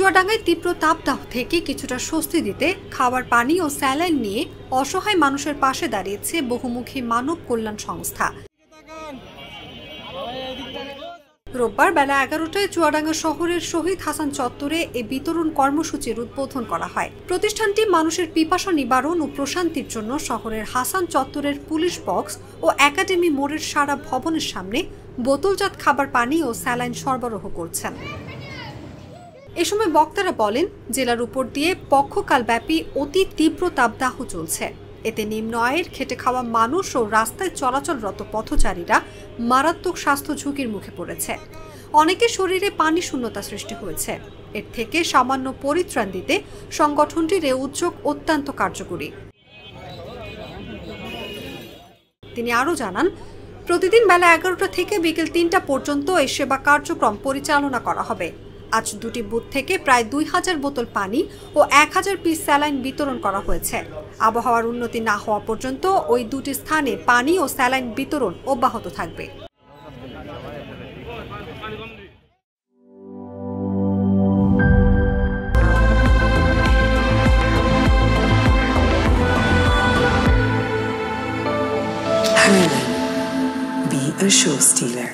চুয়াডাঙ্গায় তীব্র তাপদাহ থেকে কিছুটা স্বস্তি দিতে খাবার পানি ও স্যালাইন নিয়ে অসহায় মানুষের পাশে দাঁড়িয়েছে বহুমুখী মানব কল্যাণ সংস্থা। রোববার বেলা ১১টায় চুয়াডাঙ্গা শহরের শহীদ হাসান চত্বরে এই বিতরণ কর্মসূচির উদ্বোধন করা হয়। প্রতিষ্ঠানটি মানুষের পিপাসা নিবারণ ও প্রশান্তির জন্য শহরের হাসান চত্বরের পুলিশ বক্স ও একাডেমি মোড়ের সারা ভবনের সামনে বোতলজাত খাবার পানি ও স্যালাইন সরবরাহ করছেন। এ সময় বক্তারা বলেন, জেলার উপর দিয়ে পক্ষকালব্যাপী অতি তীব্র তাপদাহ চলছে। এতে নিম্ন আয়ের খেটে খাওয়া মানুষ ও রাস্তায় চলাচলরত পথচারীরা মারাত্মক স্বাস্থ্য ঝুঁকির মুখে পড়েছে। অনেকের শরীরে পানি শূন্যতা সৃষ্টি হয়েছে। এর থেকে সামান্য পরিত্রাণ দিতে সংগঠনটির এ উদ্যোগ অত্যন্ত কার্যকরী। তিনি আরও জানান, প্রতিদিন বেলা ১১টা থেকে বিকেল ৩টা পর্যন্ত এই সেবা কার্যক্রম পরিচালনা করা হবে। আজ দুটি বুথ থেকে প্রায় ২,০০০ বোতল পানি ও ১,০০০ পিস স্যালাইন বিতরণ করা হয়েছে। আবহাওয়ার উন্নতি না হওয়া পর্যন্ত ওই দুটি স্থানে পানি ও স্যালাইন বিতরণ অব্যাহত থাকবে। Be a show stealer.